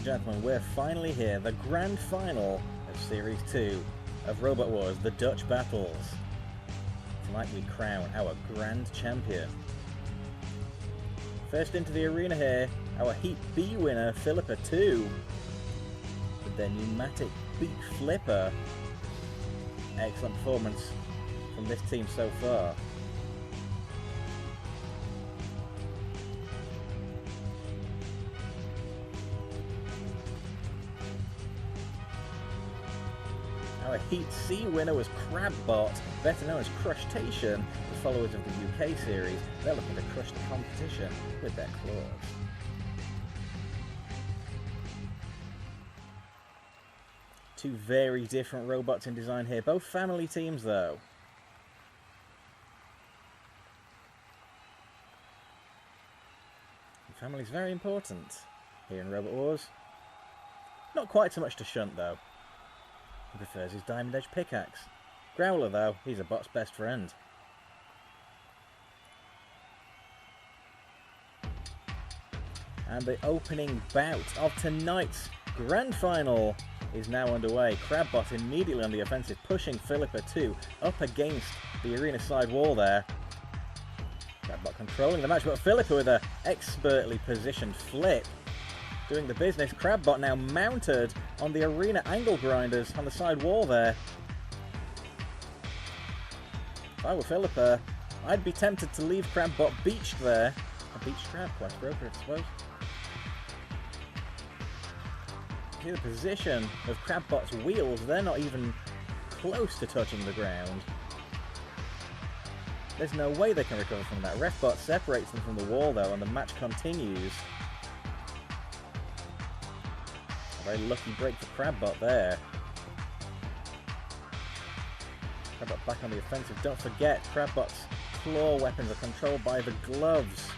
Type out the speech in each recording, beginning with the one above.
gentlemen, we're finally here. The grand final of Series 2 of Robot Wars, the Dutch Battles. Tonight we crown our grand champion. First into the arena here, our Heat B winner, Philippa 2. With their pneumatic beak flipper. Excellent performance from this team so far. Our Heat C winner was Crabpot, better known as Crushtation. The followers of the UK series, they're looking to crush the competition with their claws. Two very different robots in design here, both family teams though. And family's very important here in Robot Wars. Not quite so much to Shunt though. He prefers his diamond edge pickaxe. Growler though, he's a bot's best friend. And the opening bout of tonight's grand final is now underway. Crabpot immediately on the offensive, pushing Philippa 2 up against the arena side wall there. Crabpot controlling the match, but Philippa with an expertly positioned flip doing the business. Crabpot now mounted on the arena angle grinders on the side wall there. If I were Philippa, I'd be tempted to leave Crabpot beached there. A beached crab, quite appropriate I suppose. See the position of Crabpot's wheels, they're not even close to touching the ground. There's no way they can recover from that. Refbot separates them from the wall though, and the match continues. A very lucky break for Crabpot there. Crabpot back on the offensive. Don't forget, Crabpot's claw weapons are controlled by the gloves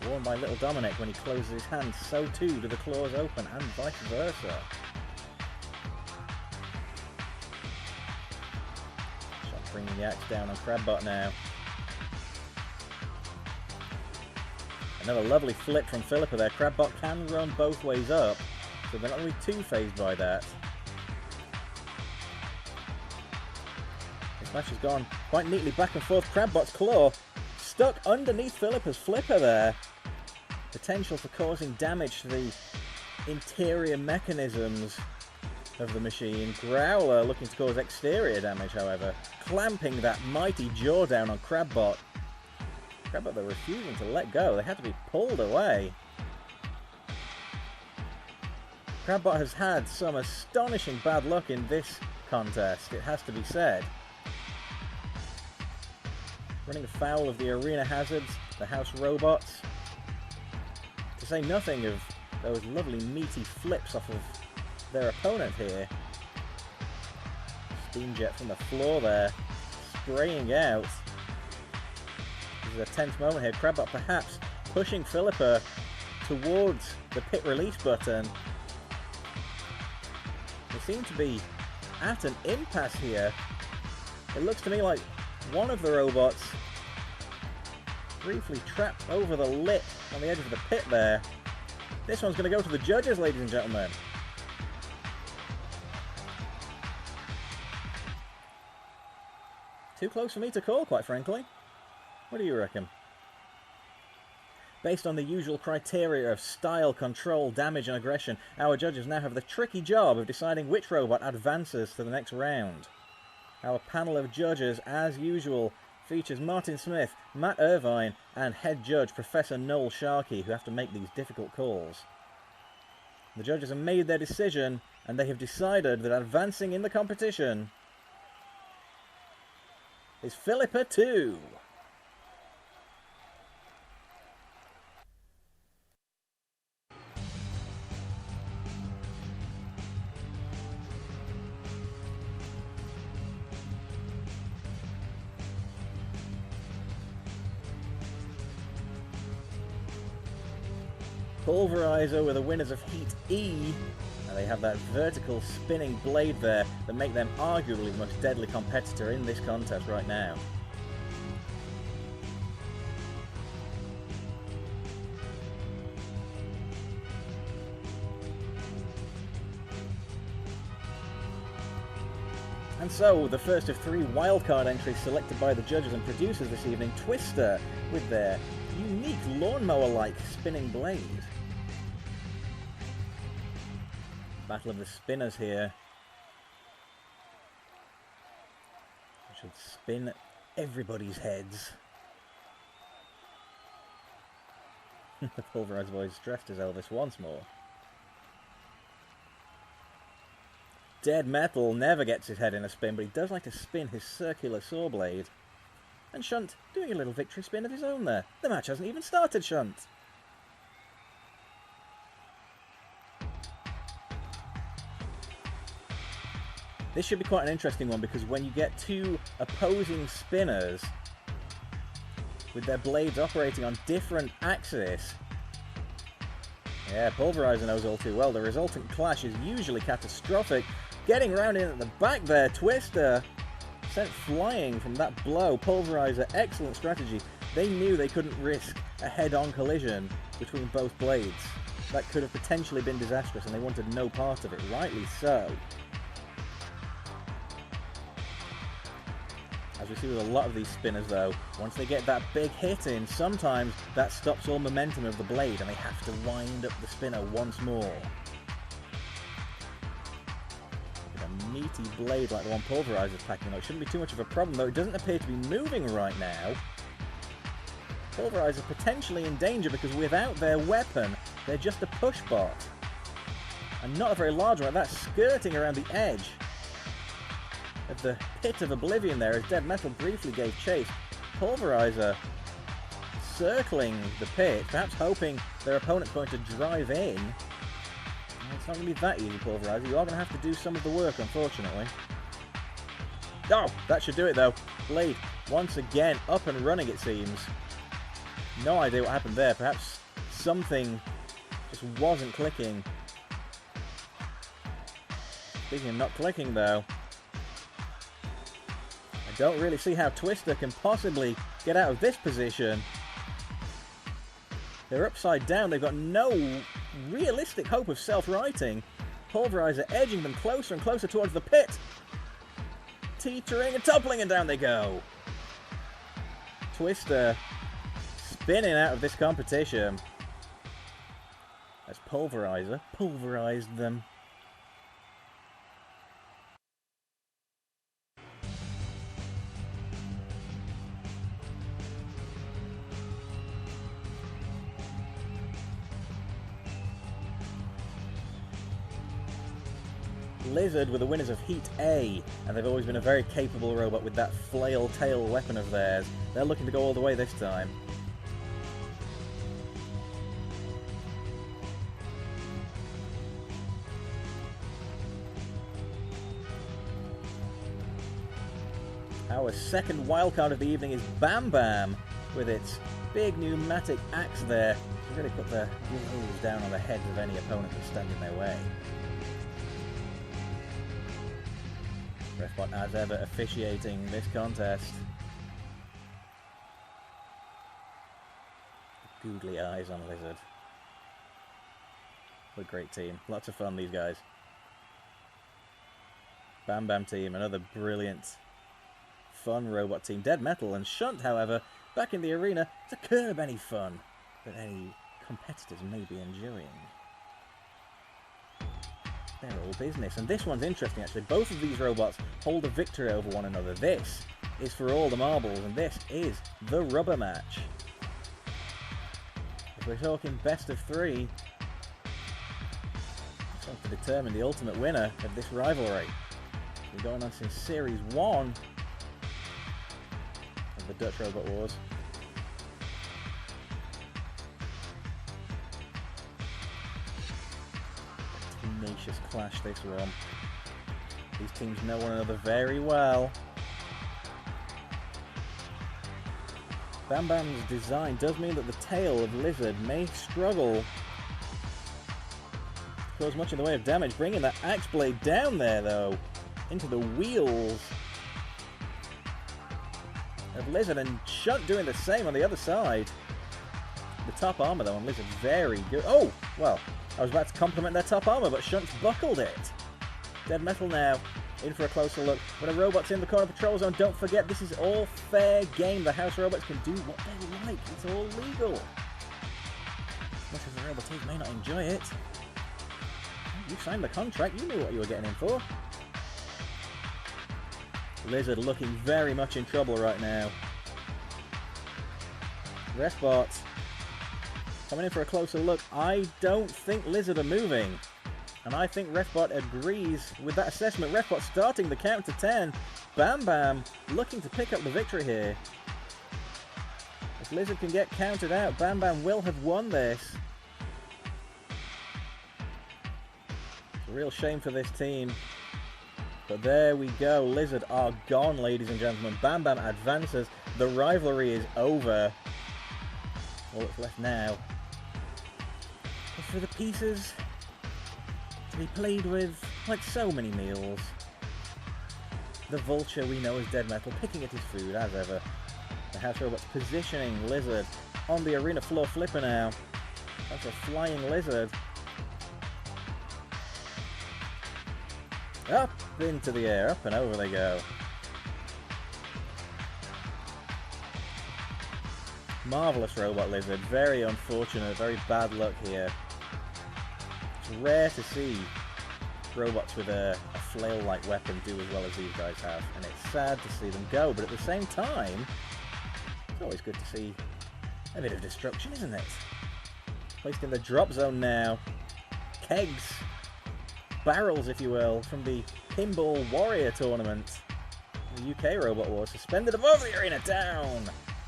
worn by little Dominic when he closes his hands. So too do the claws open, and vice versa. Shot bringing the axe down on Crabpot now. Another lovely flip from Philippa there. Crabpot can run both ways up, so they're not going to be too phased by that. This match has gone quite neatly back and forth. Crabpot's claw stuck underneath Philippa's flipper there. Potential for causing damage to the interior mechanisms of the machine. Growler looking to cause exterior damage, however. Clamping that mighty jaw down on Crabpot. Crabpot, they're refusing to let go. They had to be pulled away. Crabpot has had some astonishing bad luck in this contest, it has to be said. Running afoul of the arena hazards, the house robots. To say nothing of those lovely meaty flips off of their opponent here. Steam jet from the floor there, spraying out. This is a tense moment here. Crabpot perhaps pushing Philippa towards the pit release button. They seem to be at an impasse here. It looks to me like one of the robots briefly trapped over the lip on the edge of the pit there. This one's going to go to the judges, ladies and gentlemen. Too close for me to call, quite frankly. What do you reckon? Based on the usual criteria of style, control, damage and aggression, our judges now have the tricky job of deciding which robot advances to the next round. Our panel of judges, as usual, features Martin Smith, Matt Irvine, and head judge Professor Noel Sharkey, who have to make these difficult calls. The judges have made their decision, and they have decided that advancing in the competition is Philippa 2. Pulverizer were the winners of Heat E, and they have that vertical spinning blade there that make them arguably the most deadly competitor in this contest right now. And so, the first of 3 wildcard entries selected by the judges and producers this evening, Twister, with their unique lawnmower-like spinning blade. Battle of the spinners here. We should spin everybody's heads. The pulverized voice dressed as Elvis once more. Dead Metal never gets his head in a spin, but he does like to spin his circular saw blade. And Shunt doing a little victory spin of his own there. The match hasn't even started, Shunt. This should be quite an interesting one, because when you get 2 opposing spinners with their blades operating on different axes, yeah, Pulverizer knows all too well, the resultant clash is usually catastrophic. Getting round in at the back there, Twister sent flying from that blow. Pulverizer, excellent strategy. They knew they couldn't risk a head-on collision between both blades. That could have potentially been disastrous, and they wanted no part of it, rightly so. As we see with a lot of these spinners though, once they get that big hit in, sometimes that stops all momentum of the blade and they have to wind up the spinner once more. With a meaty blade like the one Pulverizer's packing on, it shouldn't be too much of a problem, though it doesn't appear to be moving right now. Pulverizer potentially in danger, because without their weapon, they're just a push bot. And not a very large one, that's skirting around the edge of the pit of oblivion there, as Dead Metal briefly gave chase. Pulverizer circling the pit, perhaps hoping their opponent's going to drive in. It's not going to be that easy, Pulverizer. You are going to have to do some of the work, unfortunately. Oh, that should do it though. Blade once again up and running, it seems. No idea what happened there. Perhaps something just wasn't clicking. Speaking of not clicking though, don't really see how Twister can possibly get out of this position. They're upside down. They've got no realistic hope of self-righting. Pulverizer edging them closer and closer towards the pit. Teetering and toppling, and down they go. Twister spinning out of this competition as Pulverizer pulverized them. Lizard were the winners of Heat A, and they've always been a very capable robot with that flail tail weapon of theirs. They're looking to go all the way this time. Our second wildcard of the evening is Bam Bam, with its big pneumatic axe there. To really put the wheels down on the heads of any opponent that stand in their way. Crabpot, as ever, officiating this contest. Googly eyes on Lizard. What a great team. Lots of fun, these guys. Bam Bam team, another brilliant, fun robot team. Dead Metal and Shunt, however, back in the arena to curb any fun that any competitors may be enjoying. They're all business, and this one's interesting actually. Both of these robots hold a victory over one another. This is for all the marbles, and this is the rubber match. If we're talking best of 3, it's going to determine the ultimate winner of this rivalry. We're going on since Series 1 of the Dutch Robot Wars. Tenacious clash, this one. These teams know one another very well. Bam Bam's design does mean that the tail of Lizard may struggle to cause much in the way of damage. Bringing that axe blade down there, though, into the wheels of Lizard, and Shunt doing the same on the other side. The top armor, though, on Lizard, very good. Oh, well, I was about to compliment their top armor, but Shunt's buckled it. Dead Metal now in for a closer look. When a robot's in the corner patrol zone, don't forget this is all fair game. The house robots can do what they like. It's all legal. Much as the roboteers may not enjoy it. You signed the contract, you knew what you were getting in for. Lizard looking very much in trouble right now. Crabpot coming in for a closer look. I don't think Lizard are moving. And I think Crabpot agrees with that assessment. Crabpot starting the count to 10. Bam Bam looking to pick up the victory here. If Lizard can get counted out, Bam Bam will have won this. It's a real shame for this team. But there we go. Lizard are gone, ladies and gentlemen. Bam Bam advances. The rivalry is over. All that's left now is for the pieces to be played with like so many meals. The vulture we know as Dead Metal, picking at his food as ever. The house robots positioning Lizard on the arena floor flipper now. That's a flying Lizard. Up into the air, up and over they go. Marvellous robot Lizard, very unfortunate, very bad luck here. It's rare to see robots with a flail-like weapon do as well as these guys have, and it's sad to see them go, but at the same time, it's always good to see a bit of destruction, isn't it? Placed in the drop zone now. Kegs, barrels if you will, from the Pinball Warrior tournament. The UK Robot Wars suspended above the arena, down!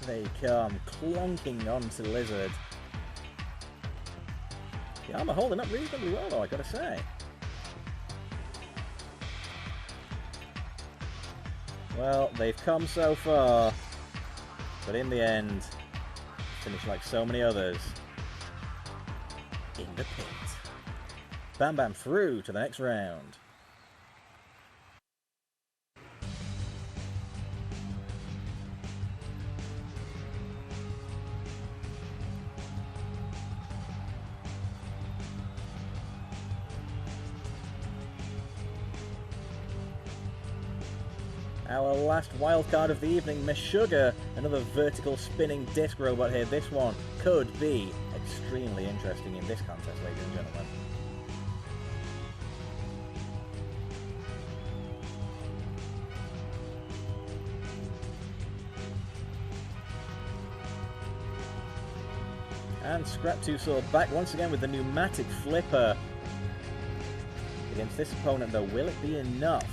They come, clonking onto Lizard. The armour holding up reasonably well though, I gotta say. Well, they've come so far, but in the end, finish like so many others, in the pit. Bam Bam through to the next round. Our last wildcard of the evening, Meshuggah, another vertical spinning disc robot here. This one could be extremely interesting in this contest, ladies and gentlemen. And Scrap2Saw back once again with the pneumatic flipper. Against this opponent though, will it be enough?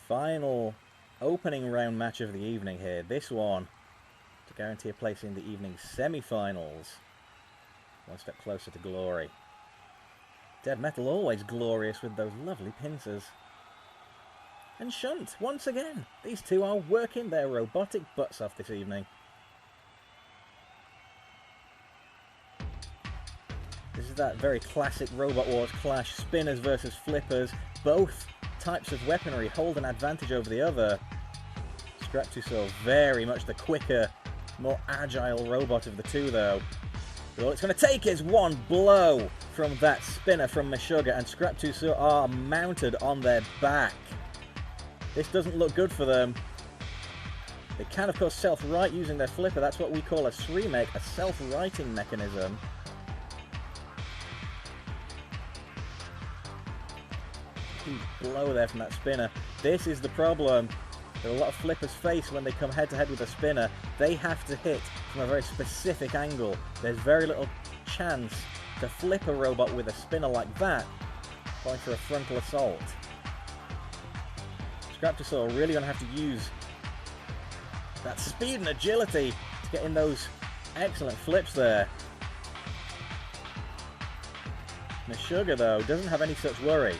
Final opening round match of the evening here. This one to guarantee a place in the evening's semi-finals. One step closer to glory. Dead Metal always glorious with those lovely pincers. And Shunt, once again. These two are working their robotic butts off this evening. This is that very classic Robot Wars clash. Spinners versus flippers. Both types of weaponry hold an advantage over the other. Scrap2Saw very much the quicker, more agile robot of the two though. But all it's going to take is one blow from that spinner from Meshuggah, and Scrap2Saw are mounted on their back. This doesn't look good for them. They can of course self-right using their flipper. That's what we call a remake, a self-righting mechanism. Huge blow there from that spinner. This is the problem that a lot of flippers face when they come head-to-head with a spinner. They have to hit from a very specific angle. There's very little chance to flip a robot with a spinner like that going for a frontal assault. Scrap2Saw really going to have to use that speed and agility to get in those excellent flips there. Meshuggah though doesn't have any such worry.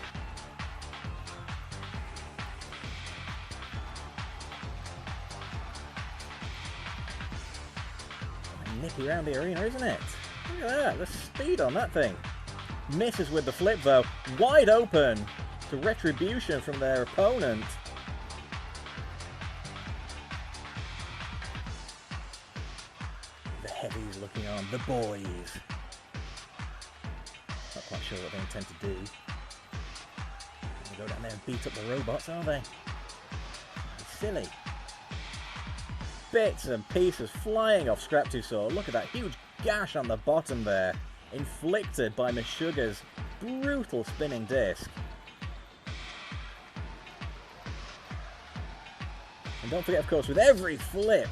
Nippy around the arena, isn't it? Look at that, the speed on that thing. Misses with the flip though, wide open to retribution from their opponent. The heavies looking on, the boys. Not quite sure what they intend to do. They'll go down there and beat up the robots, are they? It's silly. Bits and pieces flying off Scraptusaur. Look at that huge gash on the bottom there, inflicted by Meshuggah's brutal spinning disc. And don't forget, of course, with every flip,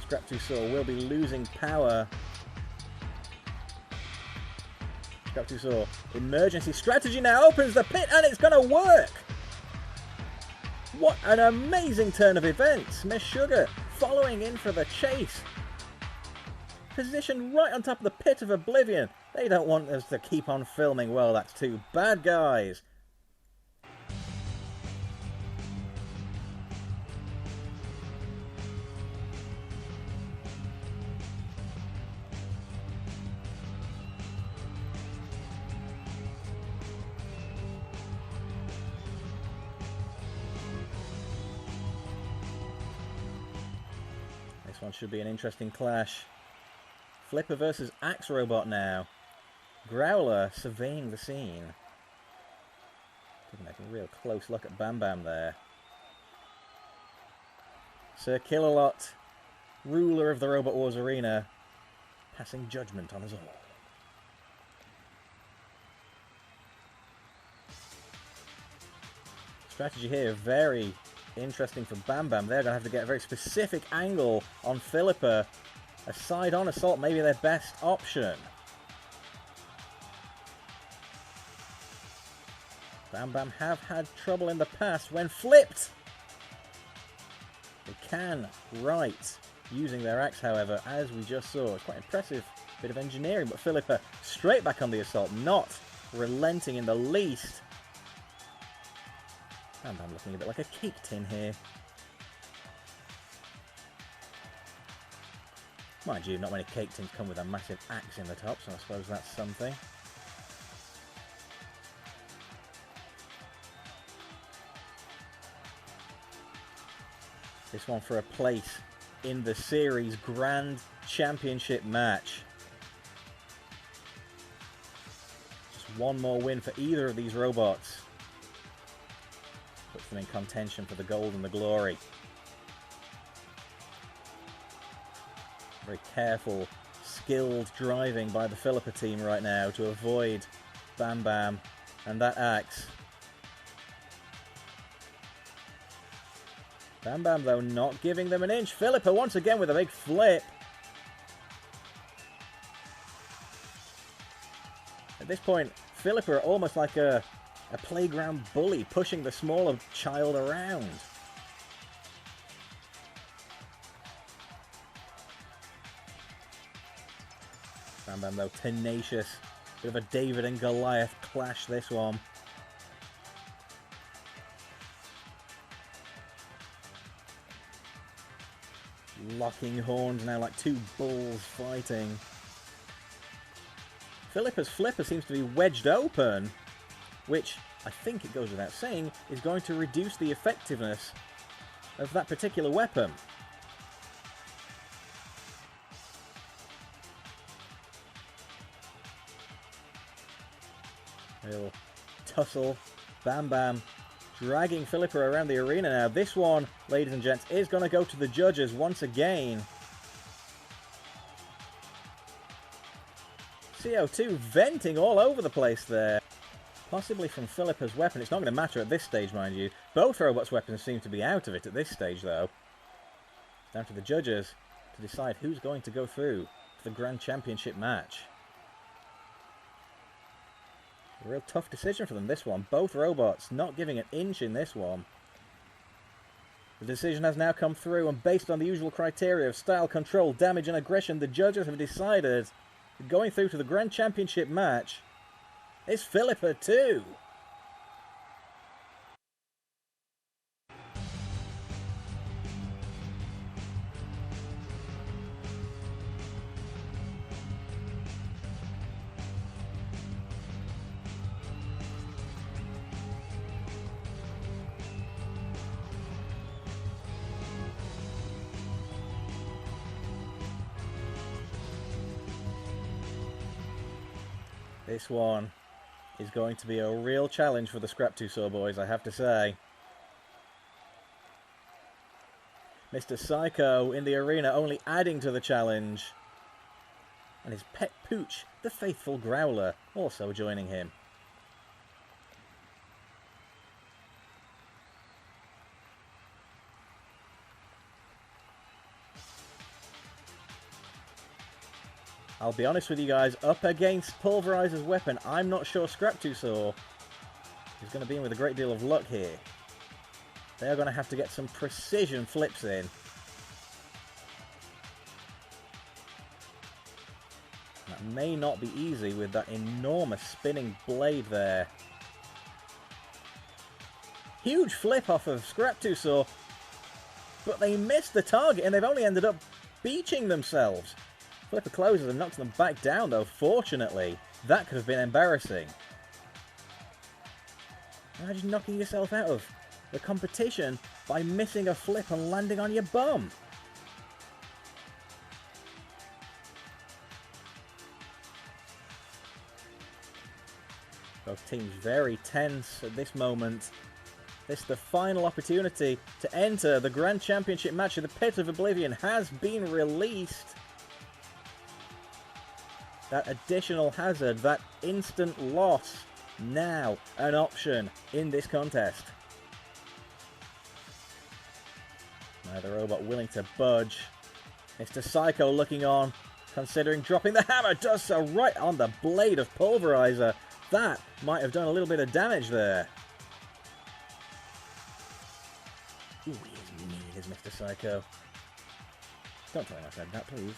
Scraptusaur will be losing power. Scraptusaur, emergency strategy now, opens the pit, and it's going to work! What an amazing turn of events! Meshuggah following in for the chase. Positioned right on top of the pit of oblivion. They don't want us to keep on filming. Well, that's too bad, guys. This one should be an interesting clash. Flipper versus Axe Robot now. Growler surveying the scene. Taking a real close look at Bam Bam there. Sir Killalot, ruler of the Robot Wars arena, passing judgment on us all. Strategy here, very interesting for Bam Bam. They're going to have to get a very specific angle on Philippa. A side-on assault may be their best option. Bam Bam have had trouble in the past when flipped. They can right using their axe, however, as we just saw. It's quite impressive bit of engineering, but Philippa straight back on the assault, not relenting in the least. Bam Bam looking a bit like a cake tin here. Mind you, not many cake tins come with a massive axe in the top, so I suppose that's something. This one for a place in the series Grand Championship match. Just one more win for either of these robots. Puts them in contention for the gold and the glory. Very careful, skilled driving by the Philippa team right now to avoid Bam Bam and that axe. Bam Bam, though, not giving them an inch. Philippa once again with a big flip. At this point, Philippa are almost like a playground bully, pushing the smaller child around. Bam Bam, though, tenacious. Bit of a David and Goliath clash, this one. Locking horns now like two bulls fighting. Philippa's flipper seems to be wedged open, which, I think it goes without saying, is going to reduce the effectiveness of that particular weapon. A little tussle. Bam Bam dragging Philippa around the arena now. This one, ladies and gents, is going to go to the judges once again. CO2 venting all over the place there. Possibly from Philippa's weapon. It's not going to matter at this stage, mind you. Both robots' weapons seem to be out of it at this stage, though. It's down to the judges to decide who's going to go through to the Grand Championship match. A real tough decision for them, this one. Both robots not giving an inch in this one. The decision has now come through, and based on the usual criteria of style, control, damage and aggression, the judges have decided that going through to the Grand Championship match is Philippa 2. This one is going to be a real challenge for the Scrap2saw boys, I have to say. Mr. Psycho in the arena only adding to the challenge. And his pet pooch, the faithful Growler, also joining him. I'll be honest with you guys, up against Pulverizer's weapon, I'm not sure Scrap2saw is going to be in with a great deal of luck here. They're going to have to get some precision flips in. That may not be easy with that enormous spinning blade there. Huge flip off of Scrap2saw, but they missed the target and they've only ended up beaching themselves. Flipper closes and knocks them back down though, fortunately. That could have been embarrassing. Imagine knocking yourself out of the competition by missing a flip and landing on your bum. Both teams very tense at this moment. This, the final opportunity to enter the Grand Championship match of the Pit of Oblivion, has been released. That additional hazard, that instant loss, now an option in this contest. Neither robot willing to budge. Mr. Psycho looking on, considering dropping the hammer, does so right on the blade of Pulverizer. That might have done a little bit of damage there. Ooh, he is mean, is Mr. Psycho. Don't tell him I said that, please.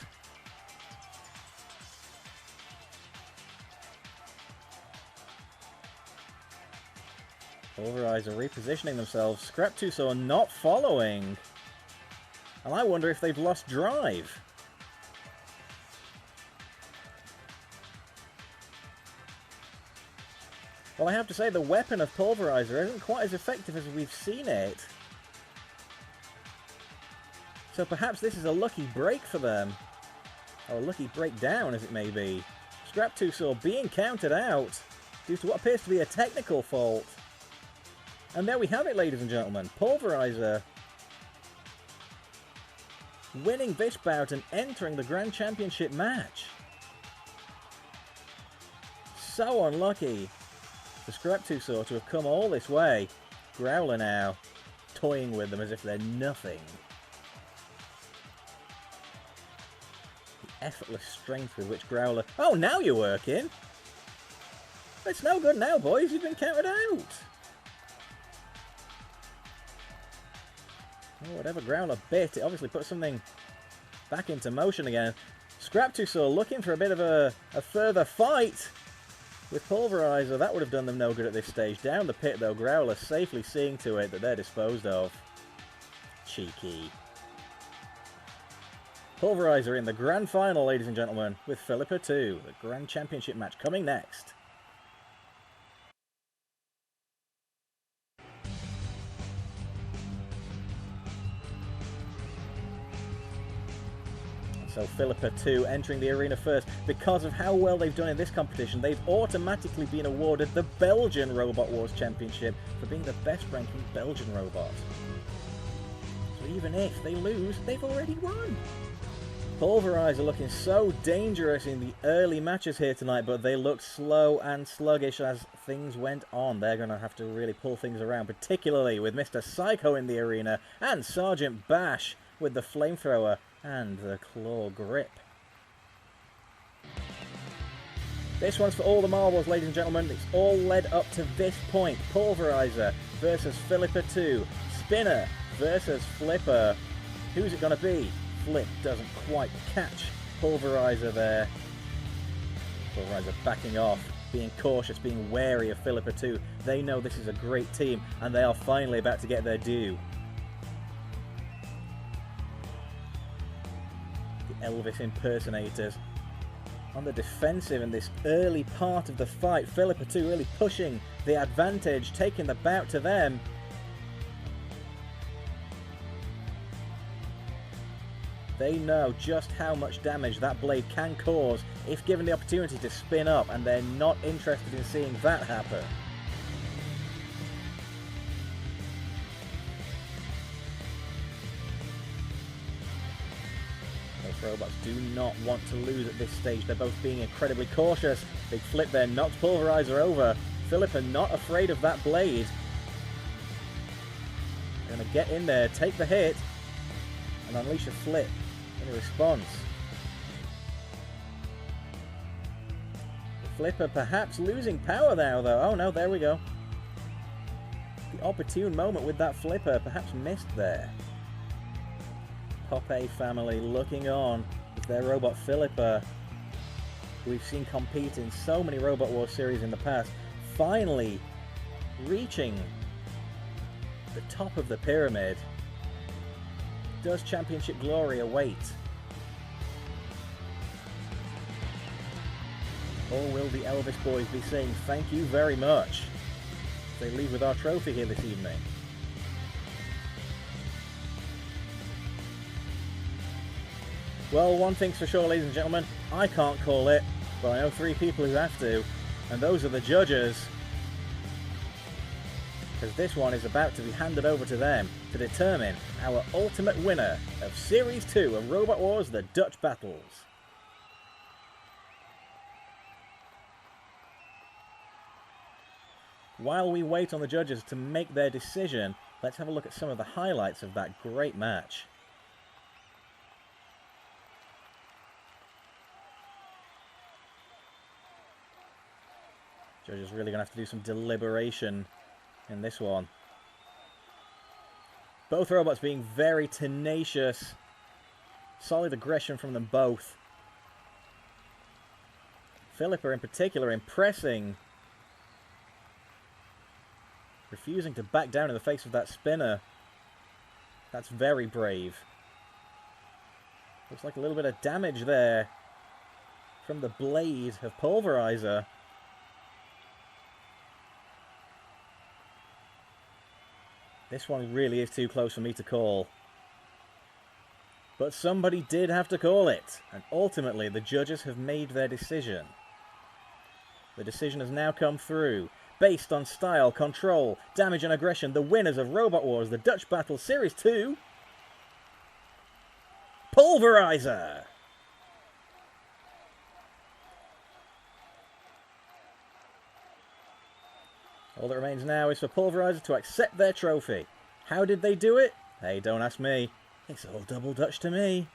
Pulverizer repositioning themselves. Scrap2saw not following. And I wonder if they've lost drive. Well, I have to say the weapon of Pulverizer isn't quite as effective as we've seen it. So perhaps this is a lucky break for them. Or a lucky breakdown, as it may be. Scrap2saw being counted out due to what appears to be a technical fault. And there we have it, ladies and gentlemen. Pulverizer winning this bout and entering the Grand Championship match. So unlucky for Scrap2saw to have come all this way. Growler now toying with them as if they're nothing. The effortless strength with which Growler... Oh, now you're working! It's no good now, boys. You've been counted out. Oh, whatever Growler bit, it obviously put something back into motion again. Scrap2saw looking for a bit of a further fight with Pulverizer. That would have done them no good at this stage. Down the pit, though, Growler safely seeing to it that they're disposed of. Cheeky. Pulverizer in the grand final, ladies and gentlemen, with Philippa 2. The Grand Championship match coming next. So Philippa 2 entering the arena first. Because of how well they've done in this competition, they've automatically been awarded the Belgian Robot Wars Championship for being the best ranking Belgian robot. So even if they lose, they've already won. Pulverizer looking so dangerous in the early matches here tonight, but they look slow and sluggish as things went on. They're going to have to really pull things around, particularly with Mr. Psycho in the arena and Sergeant Bash with the flamethrower and the claw grip. This one's for all the marbles, ladies and gentlemen. It's all led up to this point. Pulverizer versus Philippa 2. Spinner versus Flipper. Who's it going to be? Flip doesn't quite catch Pulverizer there. Pulverizer backing off, being cautious, being wary of Philippa 2. They know this is a great team, and they are finally about to get their due. Elvis impersonators on the defensive in this early part of the fight. Philippa 2 really pushing the advantage, taking the bout to them. They know just how much damage that blade can cause if given the opportunity to spin up, and they're not interested in seeing that happen. Both robots do not want to lose at this stage. They're both being incredibly cautious. Big flip there, knocks Pulverizer over. Philippa not afraid of that blade. They're going to get in there, take the hit, and unleash a flip in response. The Flipper perhaps losing power now, though. Oh no, there we go. The opportune moment with that Flipper perhaps missed there. Popeye family looking on with their robot Philippa, who we've seen compete in so many Robot Wars series in the past, finally reaching the top of the pyramid. Does championship glory await? Or will the Elvis boys be saying thank you very much as they leave with our trophy here this evening? Well, one thing's for sure, ladies and gentlemen, I can't call it, but I know three people who have to, and those are the judges. Because this one is about to be handed over to them to determine our ultimate winner of Series 2 of Robot Wars: The Dutch Battles. While we wait on the judges to make their decision, let's have a look at some of the highlights of that great match. Judges really going to have to do some deliberation in this one. Both robots being very tenacious. Solid aggression from them both. Philippa in particular impressing. Refusing to back down in the face of that spinner. That's very brave. Looks like a little bit of damage there from the blade of Pulverizer. This one really is too close for me to call. But somebody did have to call it, and ultimately the judges have made their decision. The decision has now come through. Based on style, control, damage and aggression, the winners of Robot Wars: The Dutch Battle Series 2, Pulverizer! All that remains now is for Pulverizer to accept their trophy. How did they do it? Hey, don't ask me. It's all double Dutch to me.